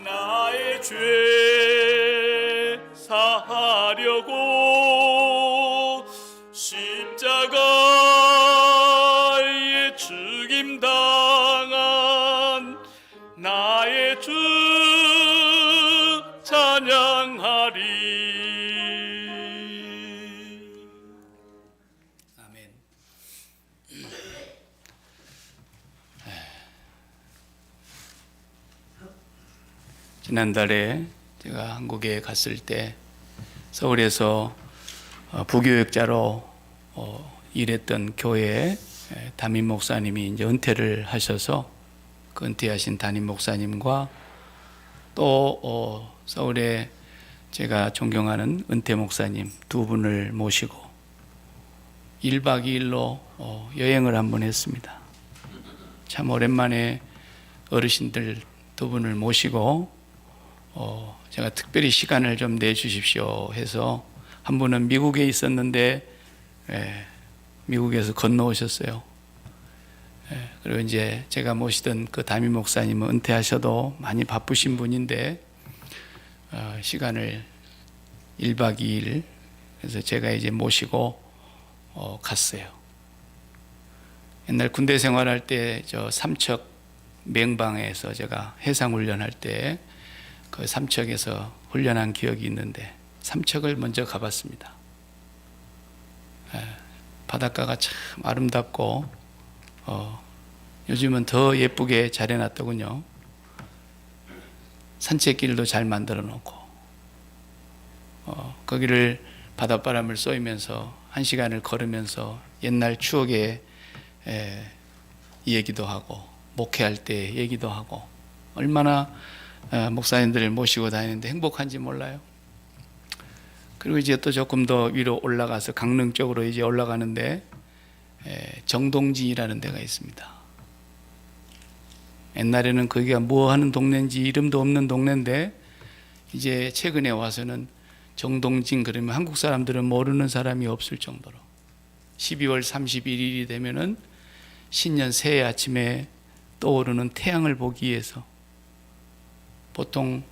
나의 죄 사하려고 십자가에 죽임당한 나의 주 찬양하리. 아멘. 지난달에 제가 한국에 갔을 때 서울에서 부교육자로 일했던 교회 담임 목사님이 이제 은퇴를 하셔서 그 은퇴하신 담임 목사님과 또 서울에 제가 존경하는 은퇴 목사님 두 분을 모시고 1박 2일로 여행을 한번 했습니다. 참 오랜만에 어르신들 두 분을 모시고 제가 특별히 시간을 좀 내주십시오 해서 한 분은 미국에 있었는데 미국에서 건너오셨어요. 그리고 이제 제가 모시던 그 담임 목사님은 은퇴하셔도 많이 바쁘신 분인데 시간을 1박 2일 그래서 제가 이제 모시고 갔어요. 옛날 군대 생활할 때 저 삼척 맹방에서 제가 해상훈련할 때 그 삼척에서 훈련한 기억이 있는데 삼척을 먼저 가봤습니다. 바닷가가 참 아름답고 요즘은 더 예쁘게 잘 해놨더군요. 산책길도 잘 만들어 놓고 거기를 바닷바람을 쏘이면서 1시간을 걸으면서 옛날 추억의 얘기도 하고 목회할 때 얘기도 하고 얼마나 목사님들을 모시고 다니는데 행복한지 몰라요. 그리고 이제 또 조금 더 위로 올라가서 강릉 쪽으로 이제 올라가는데 정동진이라는 데가 있습니다. 옛날에는 거기가 뭐 하는 동네인지 이름도 없는 동네인데 이제 최근에 와서는 정동진 그러면 한국 사람들은 모르는 사람이 없을 정도로 12월 31일이 되면은 신년 새해 아침에 떠오르는 태양을 보기 위해서 보통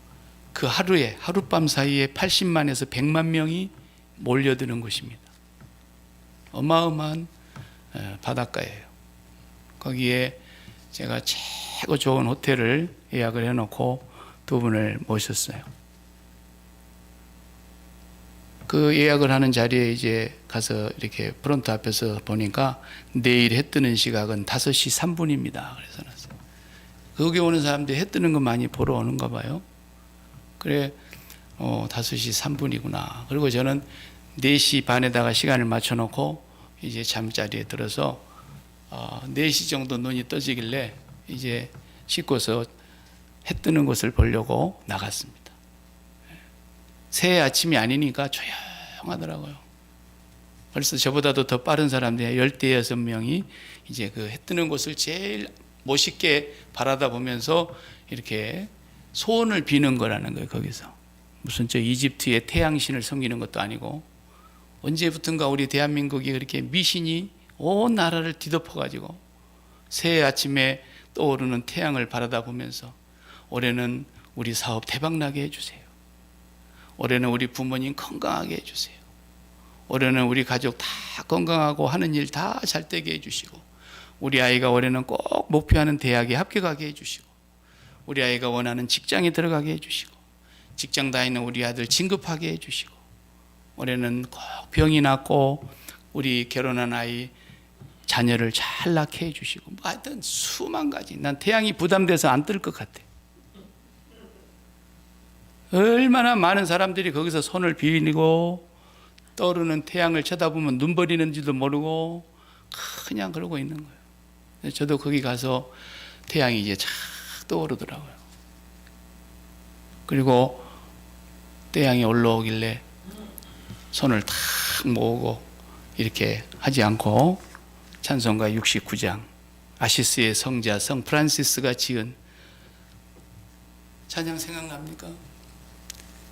그 하루에 하룻밤 사이에 80만에서 100만 명이 몰려드는 곳입니다. 어마어마한 바닷가예요. 거기에 제가 최고 좋은 호텔을 예약을 해놓고 두 분을 모셨어요. 그 예약을 하는 자리에 이제 가서 이렇게 프론트 앞에서 보니까 내일 해 뜨는 시각은 5시 3분입니다. 그래서 놨어요. 거기 오는 사람들이 해 뜨는 거 많이 보러 오는가 봐요. 그래, 5시 3분이구나. 그리고 저는 4시 반에다가 시간을 맞춰놓고 이제 잠자리에 들어서 4시 정도 눈이 떠지길래 이제 씻고서 해 뜨는 곳을 보려고 나갔습니다. 새해 아침이 아니니까 조용하더라고요. 벌써 저보다도 더 빠른 사람들이 16명이 이제 그 해 뜨는 곳을 제일 멋있게 바라다 보면서 이렇게 소원을 비는 거라는 거예요. 거기서 무슨 저 이집트의 태양신을 섬기는 것도 아니고 언제부턴가 우리 대한민국이 그렇게 미신이 온 나라를 뒤덮어가지고 새해 아침에 떠오르는 태양을 바라다 보면서 올해는 우리 사업 대박나게 해주세요. 올해는 우리 부모님 건강하게 해주세요. 올해는 우리 가족 다 건강하고 하는 일 다 잘 되게 해주시고 우리 아이가 올해는 꼭 목표하는 대학에 합격하게 해주시고 우리 아이가 원하는 직장에 들어가게 해주시고 직장 다니는 우리 아들 진급하게 해주시고 올해는 꼭 병이 낫고 우리 결혼한 아이 자녀를 잘 낳게 해주시고 뭐 하여튼 수만 가지. 난 태양이 부담돼서 안 뜰 것 같아. 얼마나 많은 사람들이 거기서 손을 비비고 떠오르는 태양을 쳐다보면 눈 버리는지도 모르고 그냥 그러고 있는 거예요. 저도 거기 가서 태양이 이제 착 떠오르더라고요. 그리고 태양이 올라오길래 손을 탁 모으고 이렇게 하지 않고 찬송가 69장 아시스의 성자 성 프란시스가 지은 찬양 생각납니까?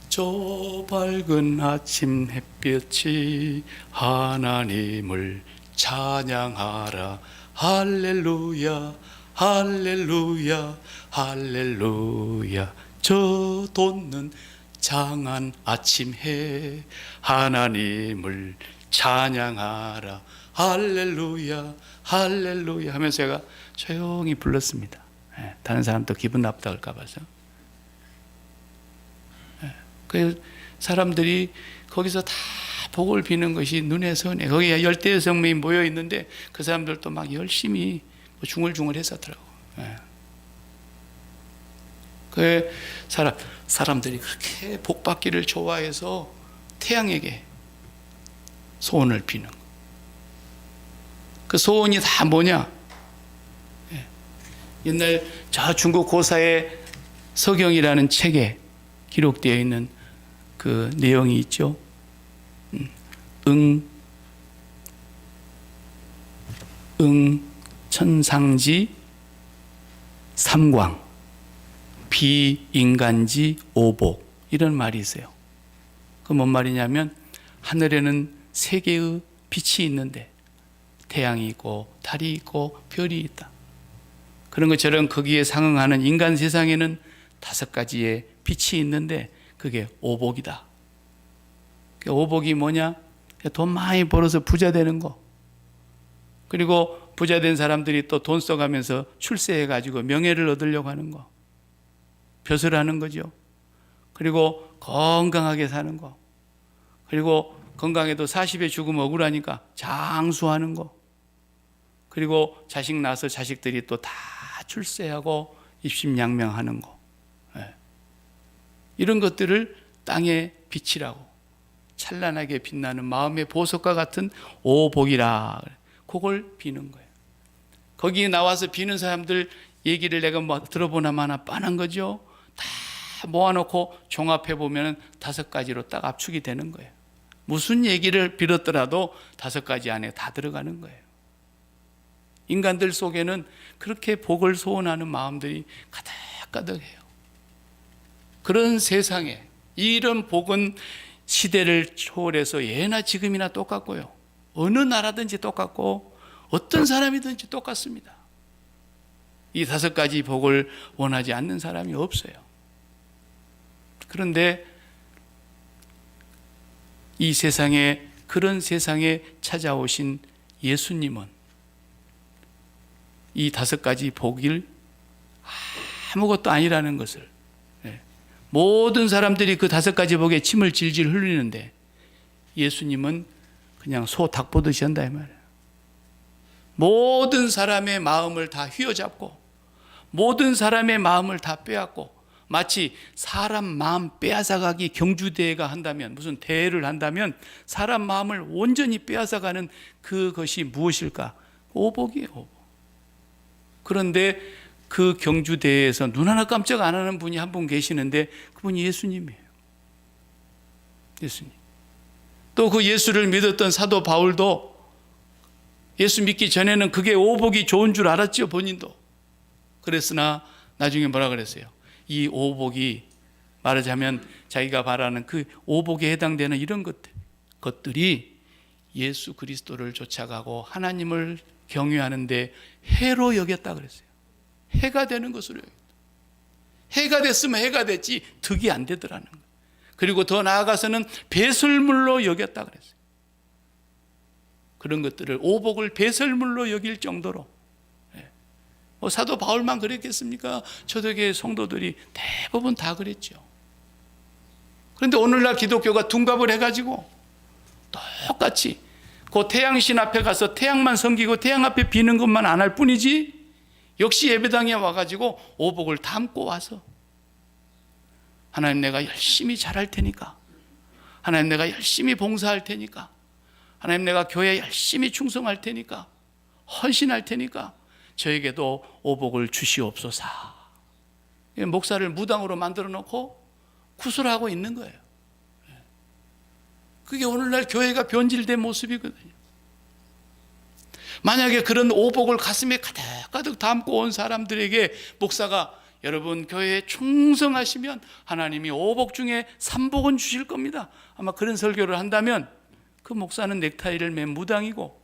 저 밝은 아침 햇볕이 하나님을 찬양하라 할렐루야 할렐루야 할렐루야 저 돋는 장한 아침해 하나님을 찬양하라 할렐루야 할렐루야 하면서 제가 조용히 불렀습니다. 다른 사람도 기분 나쁘다 할까 봐서. 그 사람들이 거기서 다 복을 비는 것이 눈에 선해. 거기에 열대의 성명이 모여 있는데 그 사람들도 막 열심히 중얼중얼 했었더라고. 그 사람들이 그렇게 복 받기를 좋아해서 태양에게 소원을 비는 거. 그 소원이 다 뭐냐? 옛날 저 중국 고사의 서경이라는 책에 기록되어 있는 그 내용이 있죠. 천상지 삼광 비인간지 오복 이런 말이 있어요. 그 뭔 말이냐면 하늘에는 세 개의 빛이 있는데 태양이 있고 달이 있고 별이 있다. 그런 것처럼 거기에 상응하는 인간 세상에는 5가지의 빛이 있는데 그게 오복이다. 오복이 뭐냐? 돈 많이 벌어서 부자 되는 거. 그리고 부자 된 사람들이 또 돈 써가면서 출세해가지고 명예를 얻으려고 하는 거. 벼슬 하는 거죠. 그리고 건강하게 사는 거. 그리고 건강해도 40에 죽으면 억울하니까 장수하는 거. 그리고 자식 낳아서 자식들이 또 다 출세하고 입심양명하는 거. 이런 것들을 땅의 빛이라고 찬란하게 빛나는 마음의 보석과 같은 오복이라 그걸 비는 거예요. 거기에 나와서 비는 사람들 얘기를 내가 뭐 들어보나 마나 뻔한 거죠. 다 모아놓고 종합해 보면 5가지로 딱 압축이 되는 거예요. 무슨 얘기를 빌었더라도 5가지 안에 다 들어가는 거예요. 인간들 속에는 그렇게 복을 소원하는 마음들이 가득가득해요. 그런 세상에 이런 복은 시대를 초월해서 예나 지금이나 똑같고요. 어느 나라든지 똑같고 어떤 사람이든지 똑같습니다. 이 5가지 복을 원하지 않는 사람이 없어요. 그런데 이 세상에 그런 세상에 찾아오신 예수님은 이 5가지 복일 아무것도 아니라는 것을 모든 사람들이 그 5가지 복에 침을 질질 흘리는데 예수님은 그냥 소 닭 보듯이 한다 이 말이에요. 모든 사람의 마음을 다 휘어잡고 모든 사람의 마음을 다 빼앗고 마치 사람 마음 빼앗아가기 경주대회가 한다면 무슨 대회를 한다면 사람 마음을 온전히 빼앗아가는 그것이 무엇일까? 오복이에요. 오복. 그런데 그 경주대회에서 눈 하나 깜짝 안 하는 분이 한 분 계시는데 그분이 예수님이에요. 예수님. 또 그 예수를 믿었던 사도 바울도 예수 믿기 전에는 그게 오복이 좋은 줄 알았죠, 본인도. 그랬으나 나중에 뭐라 그랬어요? 이 오복이 말하자면 자기가 바라는 그 오복에 해당되는 이런 것들이 예수 그리스도를 쫓아가고 하나님을 경외하는데 해로 여겼다 그랬어요. 해가 되는 것으로 여겼다. 해가 됐으면 해가 됐지 득이 안 되더라는 거예요. 그리고 더 나아가서는 배설물로 여겼다 그랬어요. 그런 것들을 오복을 배설물로 여길 정도로. 사도 바울만 그랬겠습니까? 초대교회 성도들이 대부분 다 그랬죠. 그런데 오늘날 기독교가 둔갑을 해가지고 똑같이 그 태양신 앞에 가서 태양만 섬기고 태양 앞에 비는 것만 안 할 뿐이지 역시 예배당에 와가지고 오복을 담고 와서 하나님 내가 열심히 잘할 테니까 하나님 내가 열심히 봉사할 테니까 하나님 내가 교회에 열심히 충성할 테니까 헌신할 테니까 저에게도 오복을 주시옵소서. 목사를 무당으로 만들어 놓고 구슬하고 있는 거예요. 그게 오늘날 교회가 변질된 모습이거든요. 만약에 그런 오복을 가슴에 가득가득 담고 온 사람들에게 목사가 여러분 교회에 충성하시면 하나님이 오복 중에 3복은 주실 겁니다. 아마 그런 설교를 한다면 그 목사는 넥타이를 맨 무당이고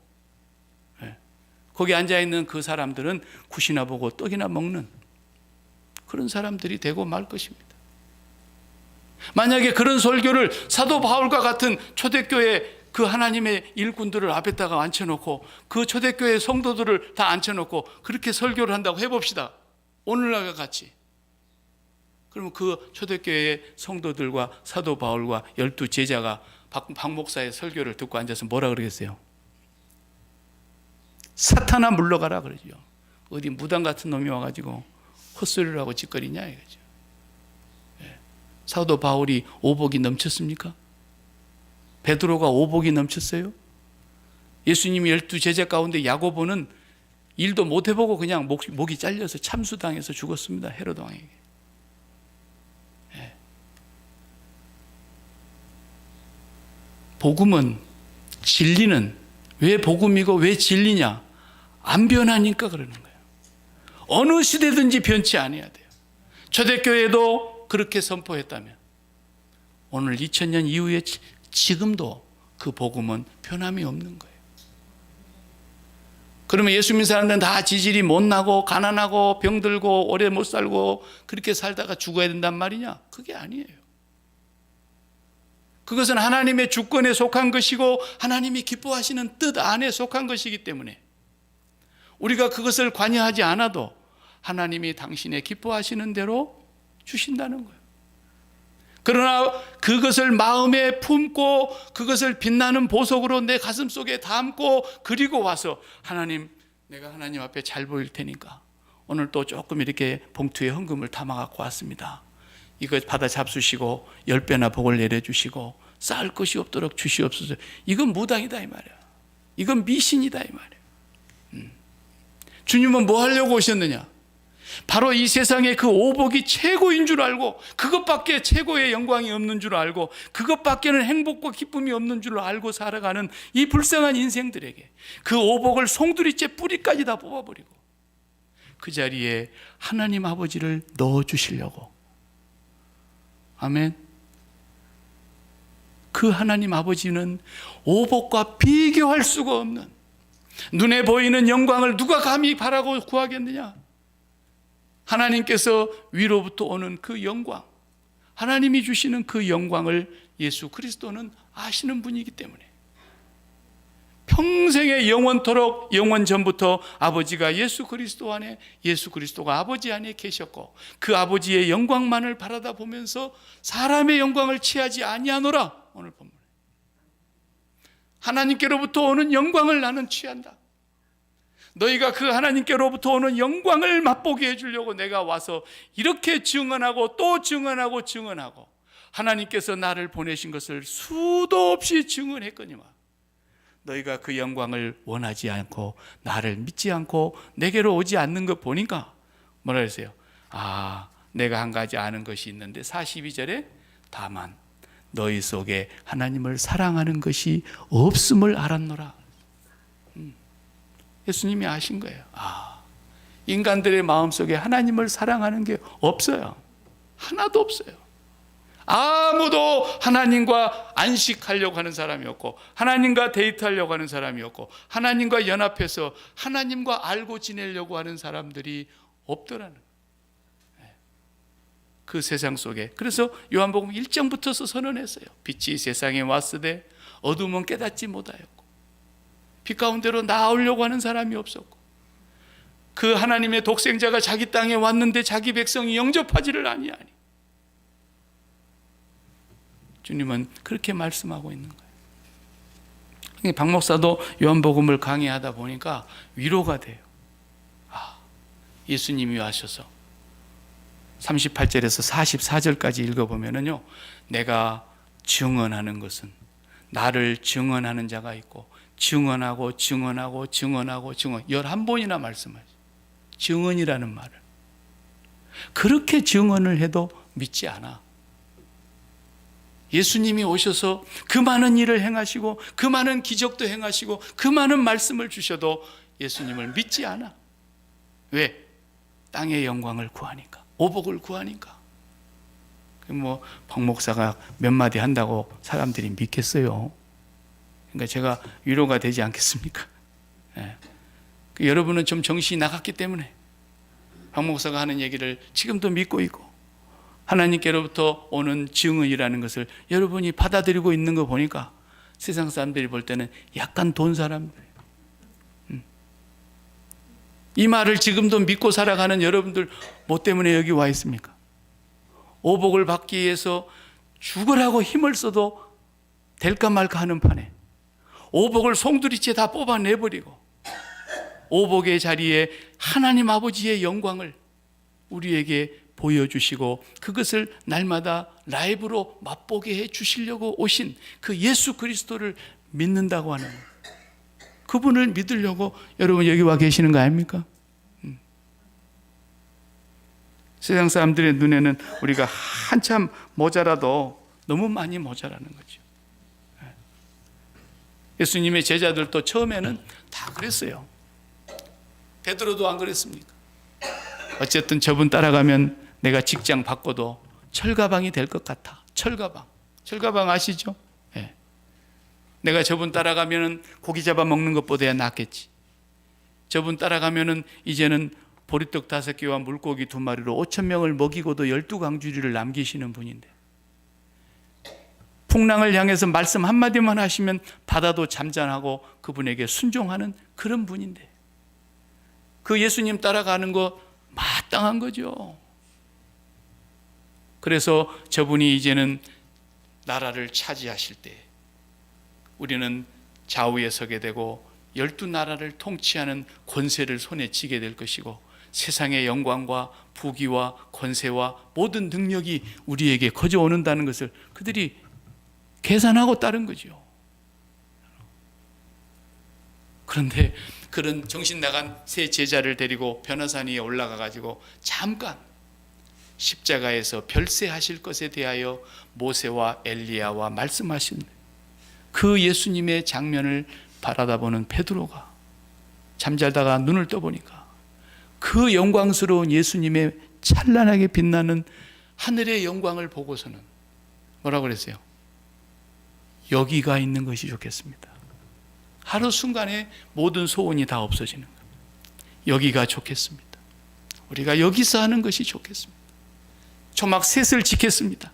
거기 앉아있는 그 사람들은 굿이나 보고 떡이나 먹는 그런 사람들이 되고 말 것입니다. 만약에 그런 설교를 사도 바울과 같은 초대교회 그 하나님의 일꾼들을 앞에다가 앉혀놓고 그 초대교회 성도들을 다 앉혀놓고 그렇게 설교를 한다고 해봅시다. 오늘날과 같이. 그러면 그 초대교회의 성도들과 사도 바울과 12 제자가 박 목사의 설교를 듣고 앉아서 뭐라 그러겠어요? 사탄아 물러가라 그러죠. 어디 무당 같은 놈이 와가지고 헛소리를 하고 짓거리냐 이거죠. 사도 바울이 오복이 넘쳤습니까? 베드로가 오복이 넘쳤어요? 예수님이 12 제자 가운데 야고보는 일도 못 해보고 그냥 목이 잘려서 참수당해서 죽었습니다. 헤롯 왕에게. 복음은, 진리는 왜 복음이고 왜 진리냐? 안 변하니까 그러는 거예요. 어느 시대든지 변치 않아야 돼요. 초대교회도 그렇게 선포했다면 오늘 2000년 이후에 지금도 그 복음은 변함이 없는 거예요. 그러면 예수 믿는 사람들은 다 지질이 못나고 가난하고 병들고 오래 못 살고 그렇게 살다가 죽어야 된단 말이냐? 그게 아니에요. 그것은 하나님의 주권에 속한 것이고 하나님이 기뻐하시는 뜻 안에 속한 것이기 때문에 우리가 그것을 관여하지 않아도 하나님이 당신의 기뻐하시는 대로 주신다는 거예요. 그러나 그것을 마음에 품고 그것을 빛나는 보석으로 내 가슴 속에 담고 그리고 와서 하나님, 내가 하나님 앞에 잘 보일 테니까 오늘 또 조금 이렇게 봉투에 헌금을 담아 갖고 왔습니다. 이거 받아 잡수시고 10배나 복을 내려주시고 쌓을 것이 없도록 주시옵소서. 이건 무당이다 이 말이야. 이건 미신이다 이 말이야. 주님은 뭐 하려고 오셨느냐? 바로 이 세상에 그 오복이 최고인 줄 알고 그것밖에 최고의 영광이 없는 줄 알고 그것밖에는 행복과 기쁨이 없는 줄 알고 살아가는 이 불쌍한 인생들에게 그 오복을 송두리째 뿌리까지 다 뽑아버리고 그 자리에 하나님 아버지를 넣어주시려고. 아멘. 그 하나님 아버지는 오복과 비교할 수가 없는 눈에 보이는 영광을 누가 감히 바라고 구하겠느냐? 하나님께서 위로부터 오는 그 영광, 하나님이 주시는 그 영광을 예수 그리스도는 아시는 분이기 때문에 평생의 영원토록 영원 전부터 아버지가 예수 그리스도 안에 예수 그리스도가 아버지 안에 계셨고 그 아버지의 영광만을 바라다 보면서 사람의 영광을 취하지 아니하노라. 오늘 본문에 하나님께로부터 오는 영광을 나는 취한다. 너희가 그 하나님께로부터 오는 영광을 맛보게 해주려고 내가 와서 이렇게 증언하고 또 증언하고 증언하고 하나님께서 나를 보내신 것을 수도 없이 증언했거니와 너희가 그 영광을 원하지 않고 나를 믿지 않고 내게로 오지 않는 것 보니까 뭐라 그랬어요? 내가 한 가지 아는 것이 있는데 42절에 다만 너희 속에 하나님을 사랑하는 것이 없음을 알았노라. 예수님이 아신 거예요. 인간들의 마음속에 하나님을 사랑하는 게 없어요. 하나도 없어요. 아무도 하나님과 안식하려고 하는 사람이 없고 하나님과 데이트하려고 하는 사람이 없고 하나님과 연합해서 하나님과 알고 지내려고 하는 사람들이 없더라는 거예요. 그 세상 속에. 그래서 요한복음 1장부터 선언했어요. 빛이 세상에 왔으되 어둠은 깨닫지 못하였고 빛 가운데로 나오려고 하는 사람이 없었고 그 하나님의 독생자가 자기 땅에 왔는데 자기 백성이 영접하지를 아니하니 주님은 그렇게 말씀하고 있는 거예요. 박 목사도 요한복음을 강의하다 보니까 위로가 돼요. 예수님이 와셔서 38절에서 44절까지 읽어보면요, 내가 증언하는 것은 나를 증언하는 자가 있고 증언하고 증언하고 증언하고 증언 11번이나 말씀하죠. 증언이라는 말을. 그렇게 증언을 해도 믿지 않아. 예수님이 오셔서 그 많은 일을 행하시고 그 많은 기적도 행하시고 그 많은 말씀을 주셔도 예수님을 믿지 않아. 왜? 땅의 영광을 구하니까, 오복을 구하니까. 박 목사가 몇 마디 한다고 사람들이 믿겠어요? 그러니까 제가 위로가 되지 않겠습니까? 여러분은 좀 정신이 나갔기 때문에 박 목사가 하는 얘기를 지금도 믿고 있고 하나님께로부터 오는 증언이라는 것을 여러분이 받아들이고 있는 거 보니까 세상 사람들이 볼 때는 약간 돈 사람들, 이 말을 지금도 믿고 살아가는 여러분들 뭐 때문에 여기 와 있습니까? 오복을 받기 위해서 죽으라고 힘을 써도 될까 말까 하는 판에 오복을 송두리째 다 뽑아내버리고 오복의 자리에 하나님 아버지의 영광을 우리에게 보여주시고 그것을 날마다 라이브로 맛보게 해 주시려고 오신 그 예수 그리스도를 믿는다고 하는 거예요. 그분을 믿으려고 여러분 여기 와 계시는 거 아닙니까? 세상 사람들의 눈에는 우리가 한참 모자라도 너무 많이 모자라는 거죠. 예수님의 제자들도 처음에는 다 그랬어요. 베드로도 안 그랬습니까? 어쨌든 저분 따라가면 내가 직장 바꿔도 철가방이 될 것 같아. 철가방 아시죠? 네. 내가 저분 따라가면 고기 잡아 먹는 것보다야 낫겠지. 저분 따라가면 이제는 보리떡 5개와 물고기 2마리로 5,000명을 먹이고도 12강주리를 남기시는 분인데 풍랑을 향해서 말씀 한마디만 하시면 바다도 잠잠하고 그분에게 순종하는 그런 분인데 그 예수님 따라가는 거 마땅한 거죠. 그래서 저분이 이제는 나라를 차지하실 때 우리는 좌우에 서게 되고 12나라를 통치하는 권세를 손에 쥐게 될 것이고 세상의 영광과 부귀와 권세와 모든 능력이 우리에게 거저오는다는 것을 그들이 계산하고 따른 거죠. 그런데 그런 정신 나간 세 제자를 데리고 변호산 위에 올라가 가지고 잠깐 십자가에서 별세하실 것에 대하여 모세와 엘리야와 말씀하신 그 예수님의 장면을 바라다보는 베드로가 잠자다가 눈을 떠보니까 그 영광스러운 예수님의 찬란하게 빛나는 하늘의 영광을 보고서는 뭐라고 그랬어요? 여기가 있는 것이 좋겠습니다. 하루 순간에 모든 소원이 다 없어지는 겁니다. 여기가 좋겠습니다. 우리가 여기서 하는 것이 좋겠습니다. 초막 셋을 짓겠습니다.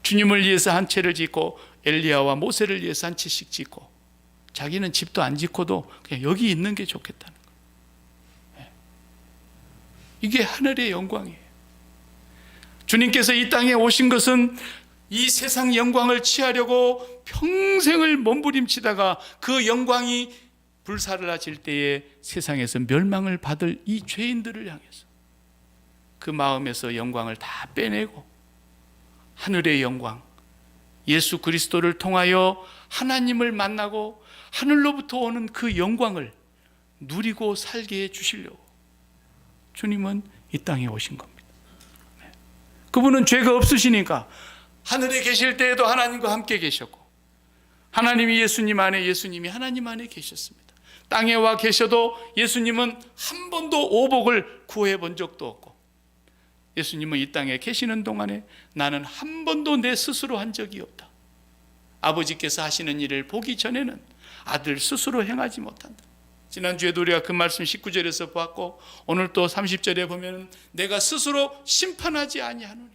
주님을 위해서 한 채를 짓고 엘리야와 모세를 위해서 한 채씩 짓고 자기는 집도 안 짓고도 그냥 여기 있는 게 좋겠다는 거예요. 이게 하늘의 영광이에요. 주님께서 이 땅에 오신 것은 이 세상 영광을 취하려고 평생을 몸부림치다가 그 영광이 불사르질 때에 세상에서 멸망을 받을 이 죄인들을 향해서 그 마음에서 영광을 다 빼내고 하늘의 영광, 예수 그리스도를 통하여 하나님을 만나고 하늘로부터 오는 그 영광을 누리고 살게 해주시려고 주님은 이 땅에 오신 겁니다. 그분은 죄가 없으시니까 하늘에 계실 때에도 하나님과 함께 계셨고 하나님이 예수님 안에 예수님이 하나님 안에 계셨습니다. 땅에 와 계셔도 예수님은 한 번도 오복을 구해 본 적도 없고 예수님은 이 땅에 계시는 동안에 나는 한 번도 내 스스로 한 적이 없다. 아버지께서 하시는 일을 보기 전에는 아들 스스로 행하지 못한다. 지난주에도 우리가 그 말씀 19절에서 보았고 오늘 또 30절에 보면 내가 스스로 심판하지 아니하노니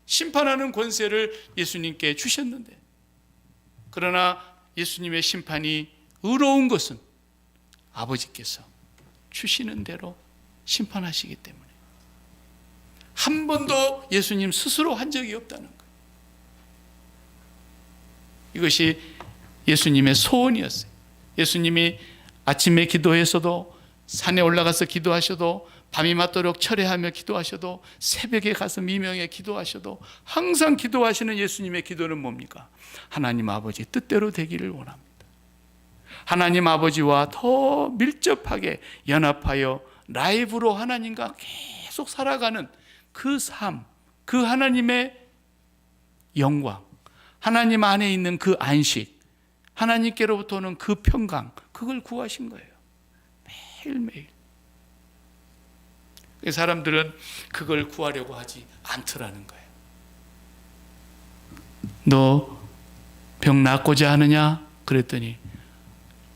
심판하는 권세를 예수님께 주셨는데 그러나 예수님의 심판이 의로운 것은 아버지께서 주시는 대로 심판하시기 때문에 한 번도 예수님 스스로 한 적이 없다는 거예요. 이것이 예수님의 소원이었어요. 예수님이 아침에 기도해서도 산에 올라가서 기도하셔도 밤이 맞도록 철회하며 기도하셔도 새벽에 가서 미명에 기도하셔도 항상 기도하시는 예수님의 기도는 뭡니까? 하나님 아버지 뜻대로 되기를 원합니다. 하나님 아버지와 더 밀접하게 연합하여 라이브로 하나님과 계속 살아가는 그 삶, 그 하나님의 영광, 하나님 안에 있는 그 안식, 하나님께로부터 오는 그 평강, 그걸 구하신 거예요. 매일매일. 사람들은 그걸 구하려고 하지 않더라는 거예요. 너 병 낫고자 하느냐? 그랬더니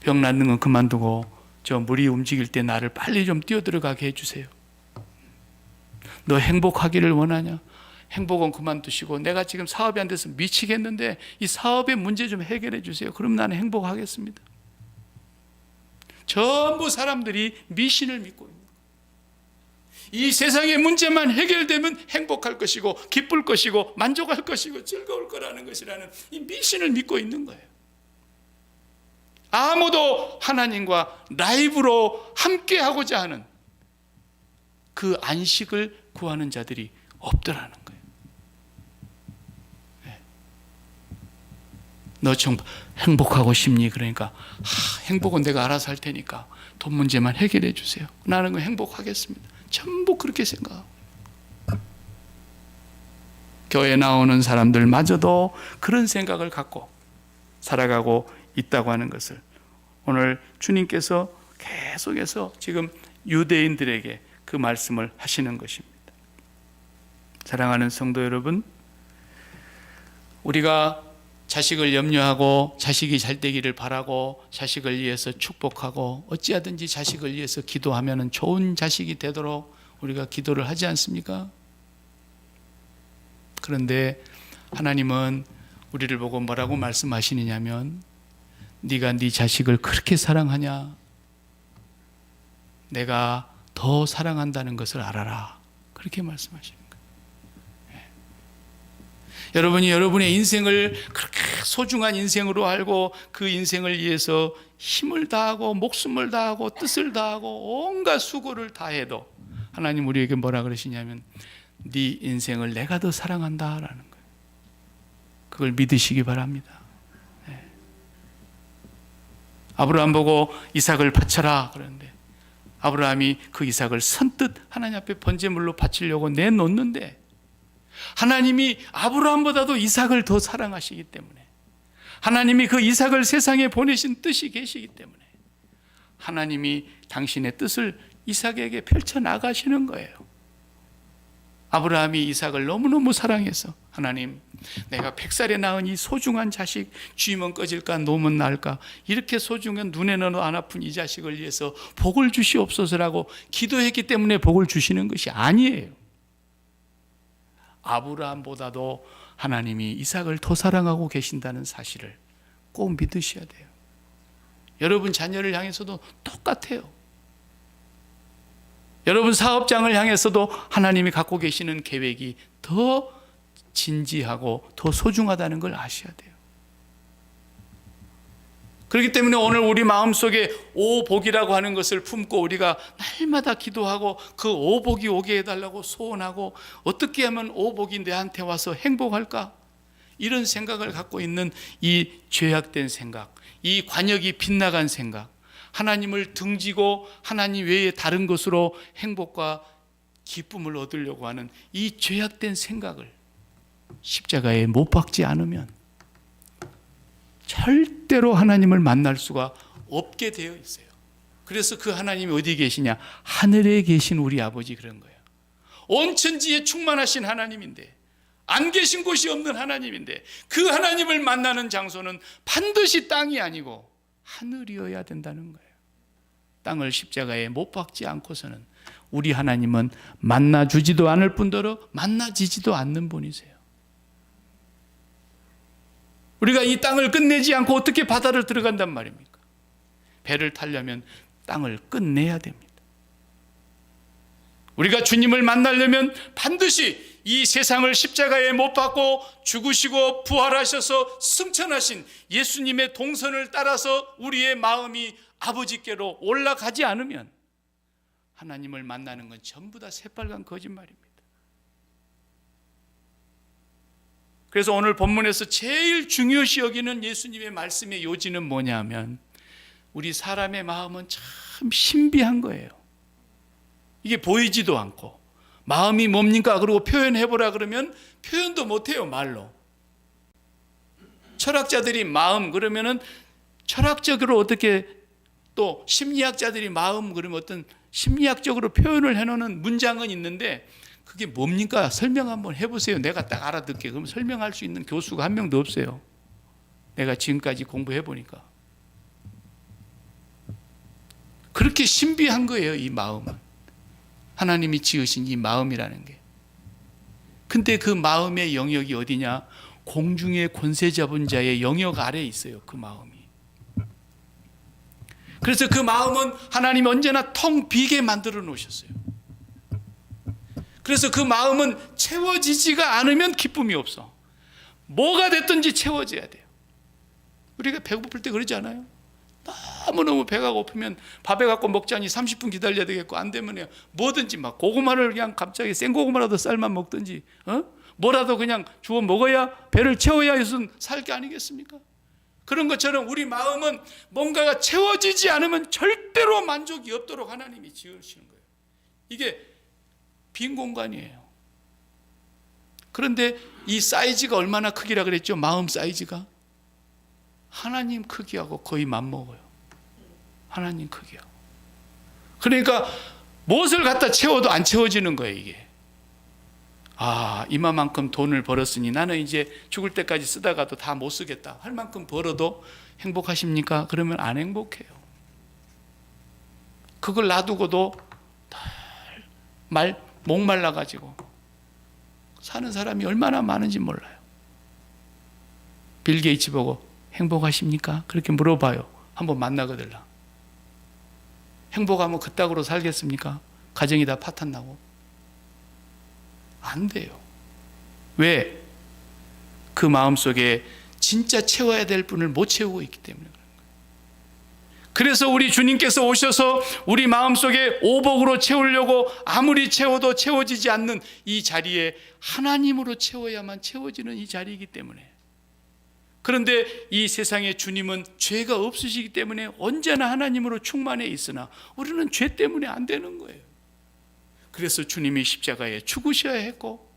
병 낫는 건 그만두고 저 물이 움직일 때 나를 빨리 좀 뛰어들어가게 해주세요. 너 행복하기를 원하냐? 행복은 그만두시고 내가 지금 사업이 안 돼서 미치겠는데 이 사업의 문제 좀 해결해 주세요. 그럼 나는 행복하겠습니다. 전부 사람들이 미신을 믿고 있는 거예요. 이 세상의 문제만 해결되면 행복할 것이고 기쁠 것이고 만족할 것이고 즐거울 거라는 것이라는 이 미신을 믿고 있는 거예요. 아무도 하나님과 라이브로 함께하고자 하는 그 안식을 구하는 자들이 없더라는 거예요. 너 좀 행복하고 싶니? 그러니까 행복은 내가 알아서 할 테니까 돈 문제만 해결해 주세요. 나는 행복하겠습니다. 전부 그렇게 생각하고 교회 나오는 사람들마저도 그런 생각을 갖고 살아가고 있다고 하는 것을 오늘 주님께서 계속해서 지금 유대인들에게 그 말씀을 하시는 것입니다. 사랑하는 성도 여러분, 우리가 자식을 염려하고 자식이 잘 되기를 바라고 자식을 위해서 축복하고 어찌하든지 자식을 위해서 기도하면 좋은 자식이 되도록 우리가 기도를 하지 않습니까? 그런데 하나님은 우리를 보고 뭐라고 말씀하시느냐면 네가 네 자식을 그렇게 사랑하냐? 내가 더 사랑한다는 것을 알아라. 그렇게 말씀하시는 거예요. 여러분이 여러분의 인생을 그렇게 소중한 인생으로 알고 그 인생을 위해서 힘을 다하고 목숨을 다하고 뜻을 다하고 온갖 수고를 다해도 하나님 우리에게 뭐라 그러시냐면 네 인생을 내가 더 사랑한다라는 거예요. 그걸 믿으시기 바랍니다. 아브라함 보고 이삭을 바쳐라 그러는데 아브라함이 그 이삭을 선뜻 하나님 앞에 번제물로 바치려고 내놓는데 하나님이 아브라함보다도 이삭을 더 사랑하시기 때문에 하나님이 그 이삭을 세상에 보내신 뜻이 계시기 때문에 하나님이 당신의 뜻을 이삭에게 펼쳐나가시는 거예요. 아브라함이 이삭을 너무너무 사랑해서 하나님 내가 100살에 낳은 이 소중한 자식 쥐면 꺼질까 노면 날까 이렇게 소중한 눈에는 안 아픈 이 자식을 위해서 복을 주시옵소서라고 기도했기 때문에 복을 주시는 것이 아니에요. 아브라함보다도 하나님이 이삭을 더 사랑하고 계신다는 사실을 꼭 믿으셔야 돼요. 여러분 자녀를 향해서도 똑같아요. 여러분 사업장을 향해서도 하나님이 갖고 계시는 계획이 더 진지하고 더 소중하다는 걸 아셔야 돼요. 그렇기 때문에 오늘 우리 마음속에 오복이라고 하는 것을 품고 우리가 날마다 기도하고 그 오복이 오게 해달라고 소원하고 어떻게 하면 오복이 내한테 와서 행복할까? 이런 생각을 갖고 있는 이 죄악된 생각, 이 관역이 빗나간 생각, 하나님을 등지고 하나님 외에 다른 것으로 행복과 기쁨을 얻으려고 하는 이 죄악된 생각을 십자가에 못 박지 않으면 절대로 하나님을 만날 수가 없게 되어 있어요. 그래서 그 하나님이 어디 계시냐? 하늘에 계신 우리 아버지 그런 거예요. 온 천지에 충만하신 하나님인데 안 계신 곳이 없는 하나님인데 그 하나님을 만나는 장소는 반드시 땅이 아니고 하늘이어야 된다는 거예요. 땅을 십자가에 못 박지 않고서는 우리 하나님은 만나주지도 않을 뿐더러 만나지지도 않는 분이세요. 우리가 이 땅을 끝내지 않고 어떻게 바다를 들어간단 말입니까? 배를 타려면 땅을 끝내야 됩니다. 우리가 주님을 만나려면 반드시 이 세상을 십자가에 못 박고 죽으시고 부활하셔서 승천하신 예수님의 동선을 따라서 우리의 마음이 아버지께로 올라가지 않으면 하나님을 만나는 건 전부 다 새빨간 거짓말입니다. 그래서 오늘 본문에서 제일 중요시 여기는 예수님의 말씀의 요지는 뭐냐면 우리 사람의 마음은 참 신비한 거예요. 이게 보이지도 않고 마음이 뭡니까? 그러고 표현해보라 그러면 표현도 못해요, 말로. 철학자들이 마음 그러면은 철학적으로 어떻게 또 심리학자들이 마음 그러면 어떤 심리학적으로 표현을 해놓는 문장은 있는데 그게 뭡니까? 설명 한번 해보세요. 내가 딱 알아듣게. 그럼 설명할 수 있는 교수가 한 명도 없어요. 내가 지금까지 공부해보니까. 그렇게 신비한 거예요, 이 마음은. 하나님이 지으신 이 마음이라는 게. 근데 그 마음의 영역이 어디냐? 공중의 권세 잡은 자의 영역 아래에 있어요. 그 마음이. 그래서 그 마음은 하나님이 언제나 텅 비게 만들어 놓으셨어요. 그래서 그 마음은 채워지지가 않으면 기쁨이 없어. 뭐가 됐든지 채워져야 돼요. 우리가 배고플 때 그러지 않아요? 너무너무 배가 고프면 밥에 갖고 먹자니 30분 기다려야 되겠고, 안 되면 뭐든지 막 고구마를 그냥 갑자기 생고구마라도 쌀만 먹든지 뭐라도 그냥 주워 먹어야 배를 채워야 이것은 살 게 아니겠습니까? 그런 것처럼 우리 마음은 뭔가가 채워지지 않으면 절대로 만족이 없도록 하나님이 지으시는 거예요. 이게 빈 공간이에요. 그런데 이 사이즈가 얼마나 크기라 그랬죠? 마음 사이즈가 하나님 크기하고 거의 맞먹어요. 하나님 크기하고. 그러니까 무엇을 갖다 채워도 안 채워지는 거예요, 이게. 이만큼 돈을 벌었으니 나는 이제 죽을 때까지 쓰다가도 다 못 쓰겠다 할 만큼 벌어도 행복하십니까? 그러면 안 행복해요. 그걸 놔두고도 목말라가지고 사는 사람이 얼마나 많은지 몰라요. 빌 게이츠 보고 행복하십니까? 그렇게 물어봐요. 한번 만나거들라. 행복하면 그따구로 살겠습니까? 가정이 다 파탄나고. 안 돼요. 왜? 그 마음속에 진짜 채워야 될 분을 못 채우고 있기 때문에 그런 거예요. 그래서 우리 주님께서 오셔서 우리 마음속에 오복으로 채우려고 아무리 채워도 채워지지 않는 이 자리에 하나님으로 채워야만 채워지는 이 자리이기 때문에. 그런데 이 세상에 주님은 죄가 없으시기 때문에 언제나 하나님으로 충만해 있으나 우리는 죄 때문에 안 되는 거예요. 그래서 주님이 십자가에 죽으셔야 했고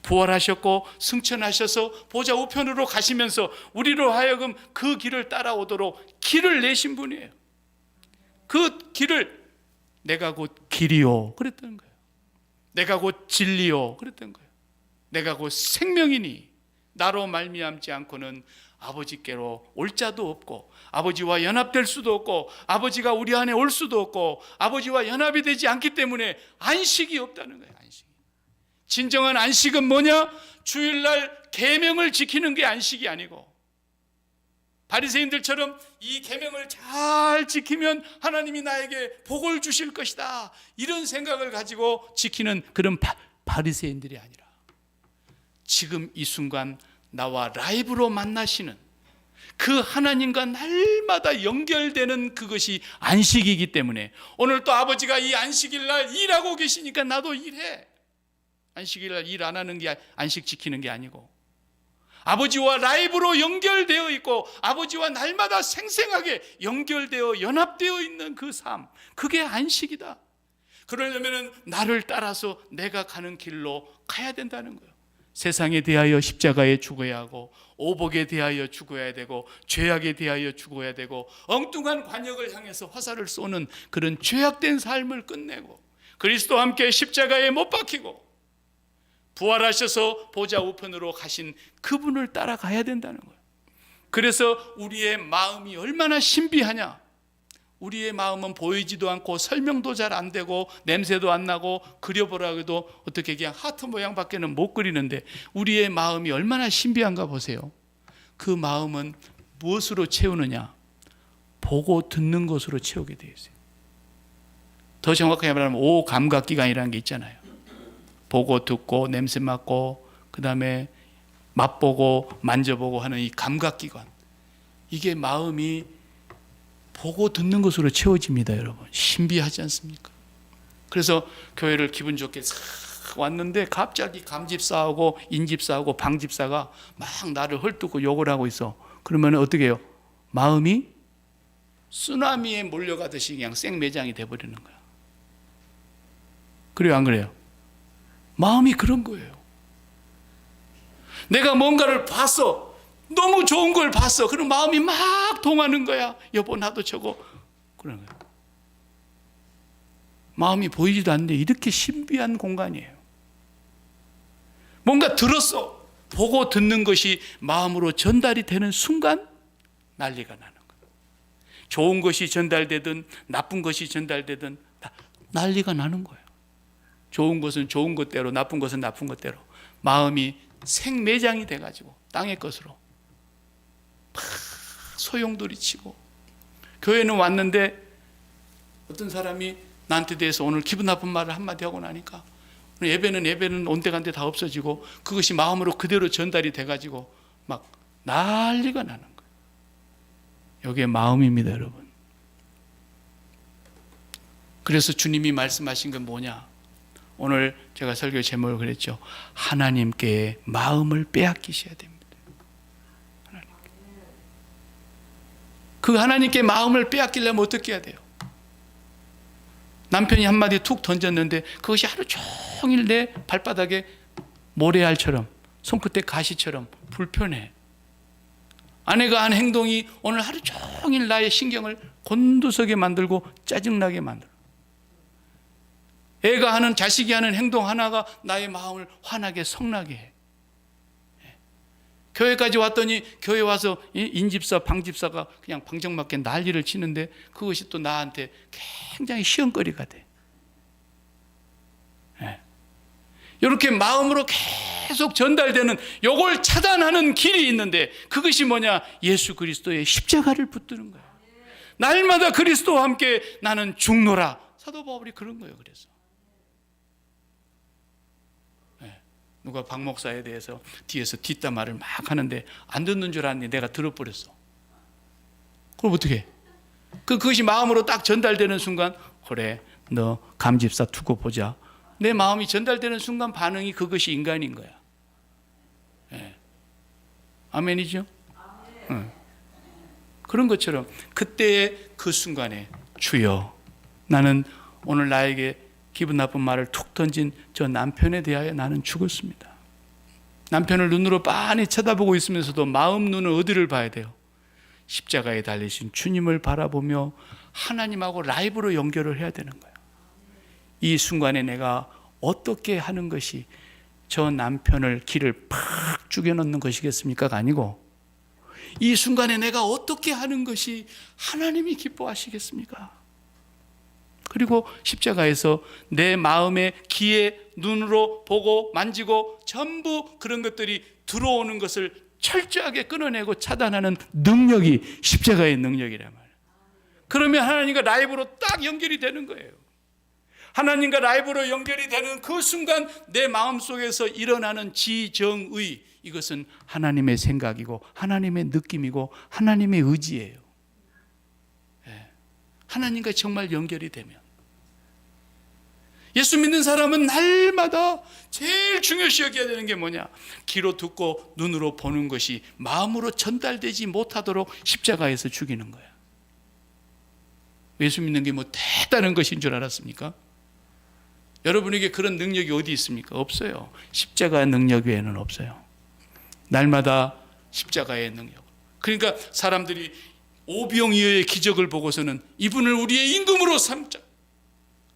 부활하셨고 승천하셔서 보좌 우편으로 가시면서 우리로 하여금 그 길을 따라오도록 길을 내신 분이에요. 그 길을 내가 곧 길이요 그랬던 거예요. 내가 곧 진리요 그랬던 거예요. 내가 곧 생명이니 나로 말미암지 않고는 아버지께로 올 자도 없고 아버지와 연합될 수도 없고 아버지가 우리 안에 올 수도 없고 아버지와 연합이 되지 않기 때문에 안식이 없다는 거예요. 안식이. 진정한 안식은 뭐냐? 주일날 계명을 지키는 게 안식이 아니고 바리새인들처럼 이 계명을 잘 지키면 하나님이 나에게 복을 주실 것이다 이런 생각을 가지고 지키는 그런 바리새인들이 아니라 지금 이 순간 나와 라이브로 만나시는 그 하나님과 날마다 연결되는 그것이 안식이기 때문에 오늘 또 아버지가 이 안식일날 일하고 계시니까 나도 일해. 안식일날 일 안 하는 게 안식 지키는 게 아니고 아버지와 라이브로 연결되어 있고 아버지와 날마다 생생하게 연결되어 연합되어 있는 그 삶, 그게 안식이다. 그러려면 나를 따라서 내가 가는 길로 가야 된다는 거예요. 세상에 대하여 십자가에 죽어야 하고 오복에 대하여 죽어야 되고 죄악에 대하여 죽어야 되고 엉뚱한 관역을 향해서 화살을 쏘는 그런 죄악된 삶을 끝내고 그리스도와 함께 십자가에 못 박히고 부활하셔서 보좌 우편으로 가신 그분을 따라가야 된다는 거예요. 그래서 우리의 마음이 얼마나 신비하냐. 우리의 마음은 보이지도 않고 설명도 잘 안 되고 냄새도 안 나고 그려보라 해도 어떻게 그냥 하트 모양밖에는 못 그리는데 우리의 마음이 얼마나 신비한가 보세요. 그 마음은 무엇으로 채우느냐? 보고 듣는 것으로 채우게 되어 있어요. 더 정확하게 말하면 오감각기관이라는 게 있잖아요. 보고 듣고 냄새 맡고 그 다음에 맛보고 만져보고 하는 이 감각기관, 이게 마음이 보고 듣는 것으로 채워집니다. 여러분 신비하지 않습니까? 그래서 교회를 기분 좋게 싹 왔는데 갑자기 감집사하고 인집사하고 방집사가 막 나를 헐뜯고 욕을 하고 있어. 그러면 어떻게 해요? 마음이 쓰나미에 몰려가듯이 그냥 생매장이 돼버리는 거야. 그래요 안 그래요? 마음이 그런 거예요. 내가 뭔가를 봤어. 너무 좋은 걸 봤어. 그럼 마음이 막 동하는 거야. 여보 나도 저거. 그러는 거야. 마음이 보이지도 않는데 이렇게 신비한 공간이에요. 뭔가 들었어. 보고 듣는 것이 마음으로 전달이 되는 순간 난리가 나는 거예요. 좋은 것이 전달되든 나쁜 것이 전달되든 다 난리가 나는 거예요. 좋은 것은 좋은 것대로 나쁜 것은 나쁜 것대로 마음이 생매장이 돼가지고 땅의 것으로 막 소용돌이 치고, 교회는 왔는데 어떤 사람이 나한테 대해서 오늘 기분 나쁜 말을 한마디 하고 나니까 예배는 온데간데 다 없어지고 그것이 마음으로 그대로 전달이 돼가지고 막 난리가 나는 거예요. 이게 마음입니다, 여러분. 그래서 주님이 말씀하신 건 뭐냐? 오늘 제가 설교 제목을 그랬죠. 하나님께 마음을 빼앗기셔야 됩니다. 그 하나님께 마음을 빼앗기려면 어떻게 해야 돼요? 남편이 한마디 툭 던졌는데 그것이 하루 종일 내 발바닥에 모래알처럼, 손끝에 가시처럼 불편해. 아내가 한 행동이 오늘 하루 종일 나의 신경을 곤두서게 만들고 짜증나게 만들어. 애가 하는, 자식이 하는 행동 하나가 나의 마음을 화나게 성나게 해. 교회까지 왔더니 교회 와서 인집사, 방집사가 그냥 방정맞게 난리를 치는데 그것이 또 나한테 굉장히 시험거리가 돼. 이렇게 마음으로 계속 전달되는 요걸 차단하는 길이 있는데 그것이 뭐냐? 예수 그리스도의 십자가를 붙드는 거야. 날마다 그리스도와 함께 나는 죽노라. 사도 바울이 그런 거예요. 그래서 누가 박 목사에 대해서 뒤에서 뒷담화를 막 하는데 안 듣는 줄 알았는데 내가 들어버렸어. 그럼 어떻게 해? 그것이 마음으로 딱 전달되는 순간, 그래 너 감집사 두고 보자. 내 마음이 전달되는 순간 반응이 그것이 인간인 거야. 아멘이죠? 그런 것처럼 그때의 그 순간에 주여, 나는 오늘 나에게 기분 나쁜 말을 툭 던진 저 남편에 대하여 나는 죽었습니다. 남편을 눈으로 빤히 쳐다보고 있으면서도 마음 눈은 어디를 봐야 돼요? 십자가에 달리신 주님을 바라보며 하나님하고 라이브로 연결을 해야 되는 거예요. 이 순간에 내가 어떻게 하는 것이 저 남편을 기를 팍 죽여놓는 것이겠습니까가 아니고, 이 순간에 내가 어떻게 하는 것이 하나님이 기뻐하시겠습니까? 그리고 십자가에서 내 마음의 귀에 눈으로 보고 만지고 전부 그런 것들이 들어오는 것을 철저하게 끊어내고 차단하는 능력이 십자가의 능력이란 말이에요. 그러면 하나님과 라이브로 딱 연결이 되는 거예요. 하나님과 라이브로 연결이 되는 그 순간 내 마음속에서 일어나는 지정의, 이것은 하나님의 생각이고 하나님의 느낌이고 하나님의 의지예요. 하나님과 정말 연결이 되면, 예수 믿는 사람은 날마다 제일 중요시 여겨야 되는 게 뭐냐? 귀로 듣고 눈으로 보는 것이 마음으로 전달되지 못하도록 십자가에서 죽이는 거야. 예수 믿는 게 뭐 대단한 것인 줄 알았습니까? 여러분에게 그런 능력이 어디 있습니까? 없어요. 십자가 능력 외에는 없어요. 날마다 십자가의 능력. 그러니까 사람들이 오병이어의 기적을 보고서는 이분을 우리의 임금으로 삼자.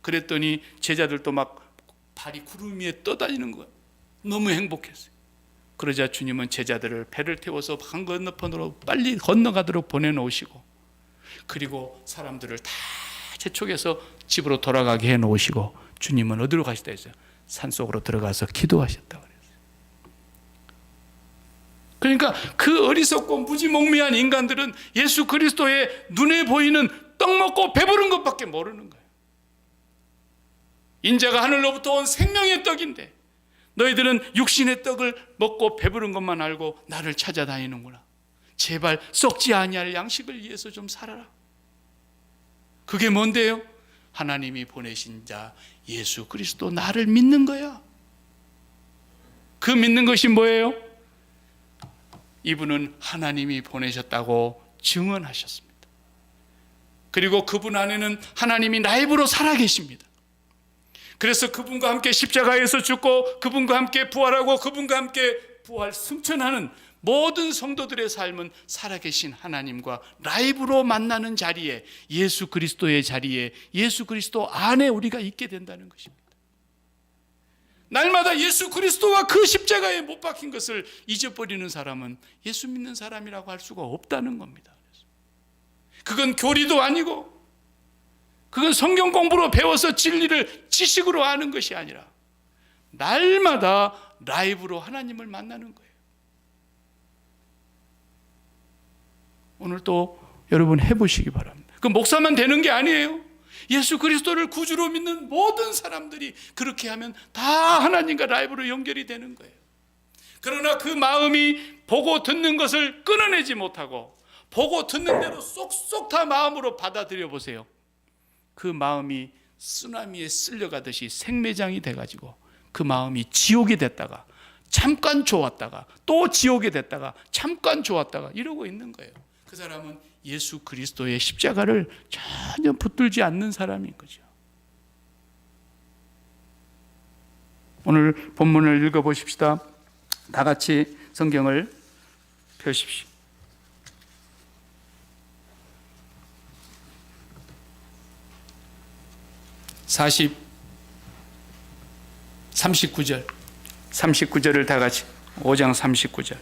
그랬더니 제자들도 막 발이 구름 위에 떠다니는 거예요. 너무 행복했어요. 그러자 주님은 제자들을 배를 태워서 강 건너편으로 빨리 건너가도록 보내놓으시고, 그리고 사람들을 다 재촉해서 집으로 돌아가게 해놓으시고, 주님은 어디로 가시다 했어요? 산속으로 들어가서 기도하셨다 그랬어요. 그러니까 그 어리석고 무지몽매한 인간들은 예수 그리스도의 눈에 보이는 떡 먹고 배부른 것밖에 모르는 거예요. 인자가 하늘로부터 온 생명의 떡인데 너희들은 육신의 떡을 먹고 배부른 것만 알고 나를 찾아다니는구나. 제발 썩지 아니할 양식을 위해서 좀 살아라. 그게 뭔데요? 하나님이 보내신 자 예수 그리스도, 나를 믿는 거야. 그 믿는 것이 뭐예요? 이분은 하나님이 보내셨다고 증언하셨습니다. 그리고 그분 안에는 하나님이 라이브로 살아계십니다. 그래서 그분과 함께 십자가에서 죽고 그분과 함께 부활하고 그분과 함께 부활 승천하는 모든 성도들의 삶은 살아계신 하나님과 라이브로 만나는 자리에, 예수 그리스도의 자리에, 예수 그리스도 안에 우리가 있게 된다는 것입니다. 날마다 예수 그리스도와 그 십자가에 못 박힌 것을 잊어버리는 사람은 예수 믿는 사람이라고 할 수가 없다는 겁니다. 그건 교리도 아니고, 그건 성경 공부로 배워서 진리를 지식으로 아는 것이 아니라 날마다 라이브로 하나님을 만나는 거예요. 오늘 또 여러분 해보시기 바랍니다. 그 목사만 되는 게 아니에요. 예수 그리스도를 구주로 믿는 모든 사람들이 그렇게 하면 다 하나님과 라이브로 연결이 되는 거예요. 그러나 그 마음이 보고 듣는 것을 끊어내지 못하고 보고 듣는 대로 쏙쏙 다 마음으로 받아들여 보세요. 그 마음이 쓰나미에 쓸려가듯이 생매장이 돼가지고 그 마음이 지옥이 됐다가 잠깐 좋았다가 또 지옥이 됐다가 잠깐 좋았다가 이러고 있는 거예요. 그 사람은 예수 그리스도의 십자가를 전혀 붙들지 않는 사람인 거죠. 오늘 본문을 읽어보십시다. 다 같이 성경을 펴십시오. 39절을 다 같이 5장 39절.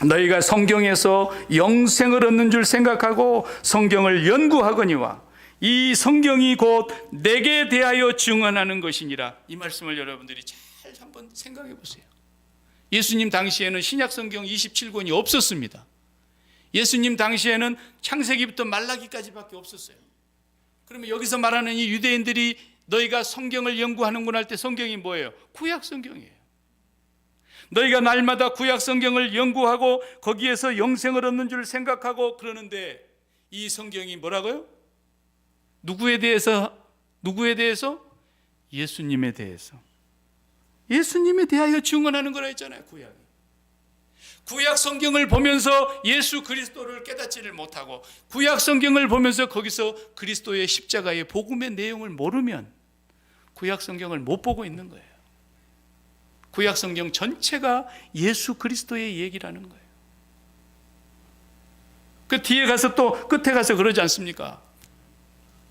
너희가 성경에서 영생을 얻는 줄 생각하고 성경을 연구하거니와 이 성경이 곧 내게 대하여 증언하는 것이니라. 이 말씀을 여러분들이 잘 한번 생각해 보세요. 예수님 당시에는 신약 성경 27권이 없었습니다. 예수님 당시에는 창세기부터 말라기까지밖에 없었어요. 그러면 여기서 말하는 이 유대인들이 너희가 성경을 연구하는구나 할 때 성경이 뭐예요? 구약 성경이에요. 너희가 날마다 구약 성경을 연구하고 거기에서 영생을 얻는 줄 생각하고 그러는데 이 성경이 뭐라고요? 누구에 대해서? 예수님에 대해서. 예수님에 대하여 증언하는 거라 했잖아요. 구약 성경을 보면서 예수 그리스도를 깨닫지를 못하고 구약 성경을 보면서 거기서 그리스도의 십자가의 복음의 내용을 모르면 구약 성경을 못 보고 있는 거예요. 구약 성경 전체가 예수 그리스도의 얘기라는 거예요. 그 뒤에 가서 또 끝에 가서 그러지 않습니까?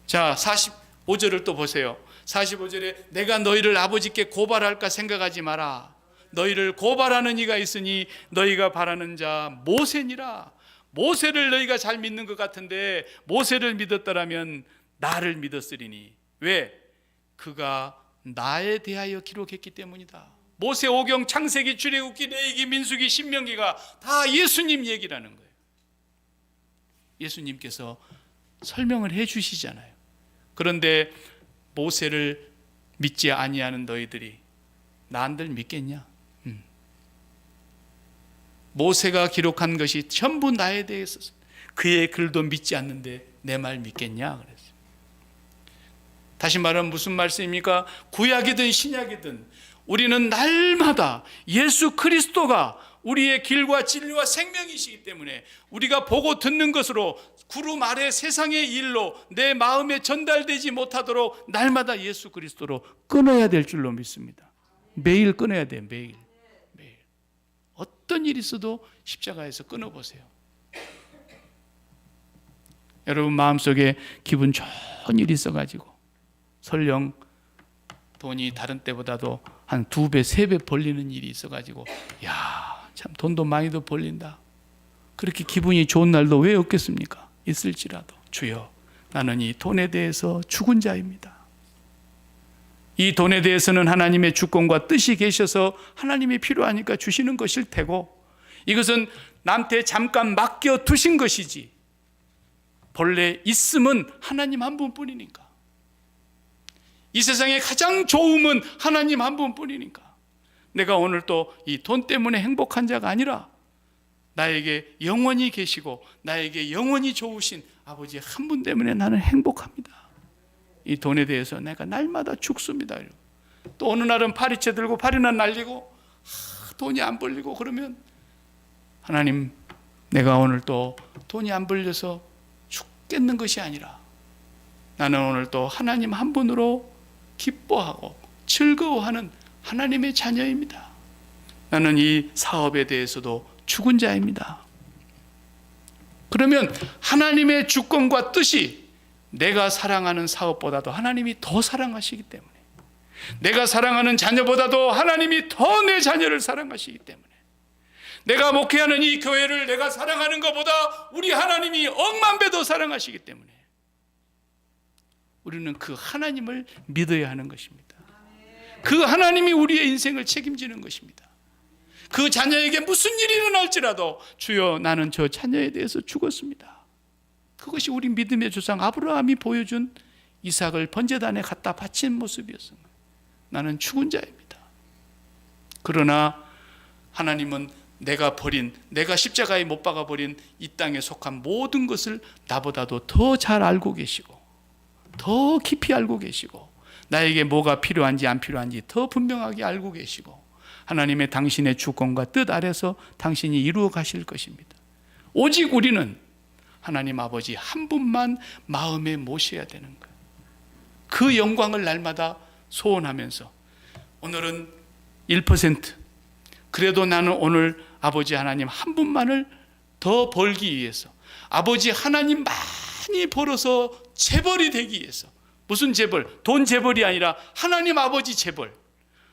자, 45절을 또 보세요. 45절에 내가 너희를 아버지께 고발할까 생각하지 마라. 너희를 고발하는 이가 있으니 너희가 바라는 자 모세니라. 모세를 너희가 잘 믿는 것 같은데 모세를 믿었더라면 나를 믿었으리니. 왜? 그가 나에 대하여 기록했기 때문이다. 모세, 오경, 창세기, 출애굽기, 레위기, 민수기, 신명기가 다 예수님 얘기라는 거예요. 예수님께서 설명을 해 주시잖아요. 그런데 모세를 믿지 아니하는 너희들이 난들 믿겠냐? 모세가 기록한 것이 전부 나에 대해서 그의 글도 믿지 않는데 내 말 믿겠냐? 그랬어요. 다시 말하면 무슨 말씀입니까? 구약이든 신약이든 우리는 날마다 예수 그리스도가 우리의 길과 진리와 생명이시기 때문에 우리가 보고 듣는 것으로 구름 아래 세상의 일로 내 마음에 전달되지 못하도록 날마다 예수 그리스도로 끊어야 될 줄로 믿습니다. 매일 끊어야 돼요. 매일. 어떤 일이 있어도 십자가에서 끊어보세요. 여러분 마음속에 기분 좋은 일이 있어가지고 설령 돈이 다른 때보다도 한 2배, 3배 벌리는 일이 있어가지고 야, 참 돈도 많이도 벌린다. 그렇게 기분이 좋은 날도 왜 없겠습니까? 있을지라도 주여 나는 이 돈에 대해서 죽은 자입니다. 이 돈에 대해서는 하나님의 주권과 뜻이 계셔서 하나님이 필요하니까 주시는 것일 테고 이것은 남한테 잠깐 맡겨 두신 것이지 본래 있음은 하나님 한 분뿐이니까 이 세상에 가장 좋음은 하나님 한 분뿐이니까 내가 오늘 또 이 돈 때문에 행복한 자가 아니라 나에게 영원히 계시고 나에게 영원히 좋으신 아버지 한 분 때문에 나는 행복합니다. 이 돈에 대해서 내가 날마다 죽습니다. 또 어느 날은 파리채 들고 파리나 날리고 돈이 안 벌리고 그러면 하나님 내가 오늘 또 돈이 안 벌려서 죽겠는 것이 아니라 나는 오늘 또 하나님 한 분으로 기뻐하고 즐거워하는 하나님의 자녀입니다. 나는 이 사업에 대해서도 죽은 자입니다. 그러면 하나님의 주권과 뜻이 내가 사랑하는 사업보다도 하나님이 더 사랑하시기 때문에 내가 사랑하는 자녀보다도 하나님이 더 내 자녀를 사랑하시기 때문에 내가 목회하는 이 교회를 내가 사랑하는 것보다 우리 하나님이 억만 배 더 사랑하시기 때문에 우리는 그 하나님을 믿어야 하는 것입니다. 그 하나님이 우리의 인생을 책임지는 것입니다. 그 자녀에게 무슨 일이 일어날지라도 주여 나는 저 자녀에 대해서 죽었습니다. 그것이 우리 믿음의 조상 아브라함이 보여준 이삭을 번제단에 갖다 바친 모습이었습니다. 나는 죽은 자입니다. 그러나 하나님은 내가 십자가에 못 박아 버린 이 땅에 속한 모든 것을 나보다도 더 잘 알고 계시고 더 깊이 알고 계시고 나에게 뭐가 필요한지 안 필요한지 더 분명하게 알고 계시고 하나님의 당신의 주권과 뜻 아래서 당신이 이루어 가실 것입니다. 오직 우리는 하나님 아버지 한 분만 마음에 모셔야 되는 거예요. 그 영광을 날마다 소원하면서 오늘은 1%, 그래도 나는 오늘 아버지 하나님 한 분만을 더 벌기 위해서, 아버지 하나님 많이 벌어서 재벌이 되기 위해서, 무슨 재벌? 돈 재벌이 아니라 하나님 아버지 재벌,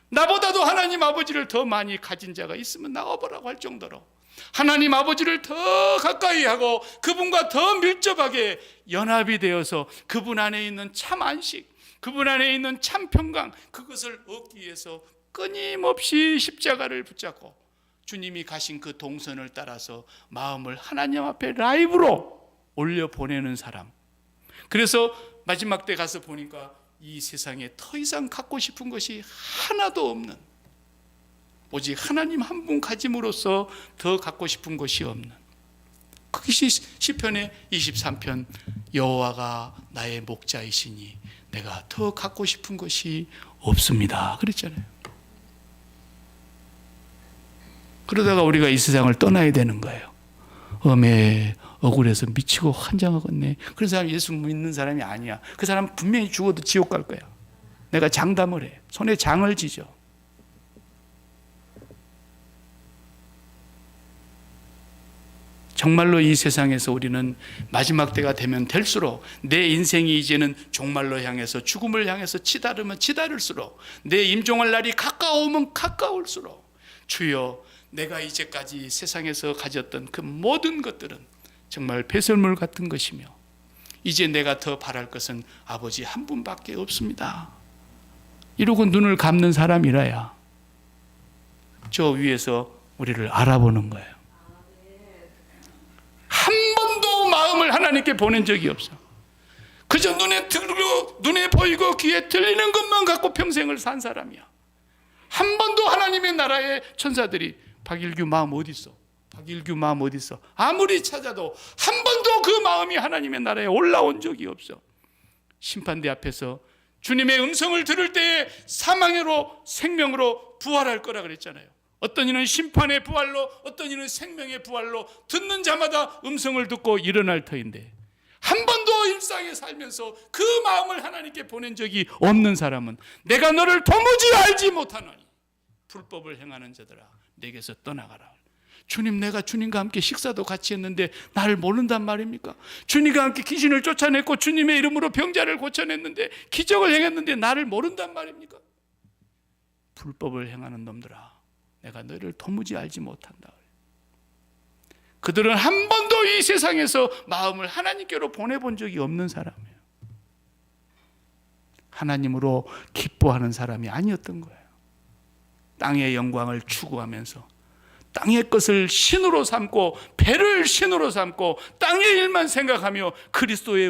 나보다도 하나님 아버지를 더 많이 가진 자가 있으면 나와보라고 할 정도로 하나님 아버지를 더 가까이 하고 그분과 더 밀접하게 연합이 되어서 그분 안에 있는 참 안식, 그분 안에 있는 참 평강, 그것을 얻기 위해서 끊임없이 십자가를 붙잡고 주님이 가신 그 동선을 따라서 마음을 하나님 앞에 라이브로 올려보내는 사람. 그래서 마지막 때 가서 보니까 이 세상에 더 이상 갖고 싶은 것이 하나도 없는, 오직 하나님 한 분 가짐으로써 더 갖고 싶은 것이 없는, 그것이 시편의 23편 여호와가 나의 목자이시니 내가 더 갖고 싶은 것이 없습니다 그랬잖아요. 그러다가 우리가 이 세상을 떠나야 되는 거예요. 억울해서 미치고 환장하겠네. 그런 사람이 예수 믿는 사람이 아니야. 그 사람 분명히 죽어도 지옥 갈 거야. 내가 장담을 해. 손에 장을 지죠. 정말로 이 세상에서 우리는 마지막 때가 되면 될수록 내 인생이 이제는 종말로 향해서 죽음을 향해서 치달으면 치달을수록 내 임종할 날이 가까우면 가까울수록 주여 내가 이제까지 세상에서 가졌던 그 모든 것들은 정말 배설물 같은 것이며 이제 내가 더 바랄 것은 아버지 한 분밖에 없습니다. 이러고 눈을 감는 사람이라야 저 위에서 우리를 알아보는 거예요. 한 번도 마음을 하나님께 보낸 적이 없어. 그저 눈에 보이고 귀에 들리는 것만 갖고 평생을 산 사람이야. 한 번도 하나님의 나라의 천사들이 박일규 마음 어디 있어? 박일규 마음 어디 있어? 아무리 찾아도 한 번도 그 마음이 하나님의 나라에 올라온 적이 없어. 심판대 앞에서 주님의 음성을 들을 때에 사망으로 생명으로 부활할 거라 그랬잖아요. 어떤 이는 심판의 부활로, 어떤 이는 생명의 부활로 듣는 자마다 음성을 듣고 일어날 터인데 한 번도 일상에 살면서 그 마음을 하나님께 보낸 적이 없는 사람은 내가 너를 도무지 알지 못하노니 불법을 행하는 자들아 내게서 떠나가라. 주님, 내가 주님과 함께 식사도 같이 했는데 나를 모른단 말입니까? 주님과 함께 귀신을 쫓아냈고 주님의 이름으로 병자를 고쳐냈는데 기적을 행했는데 나를 모른단 말입니까? 불법을 행하는 놈들아 내가 너를 도무지 알지 못한다. 그들은 한 번도 이 세상에서 마음을 하나님께로 보내본 적이 없는 사람이에요. 하나님으로 기뻐하는 사람이 아니었던 거예요. 땅의 영광을 추구하면서 땅의 것을 신으로 삼고 배를 신으로 삼고 땅의 일만 생각하며 그리스도의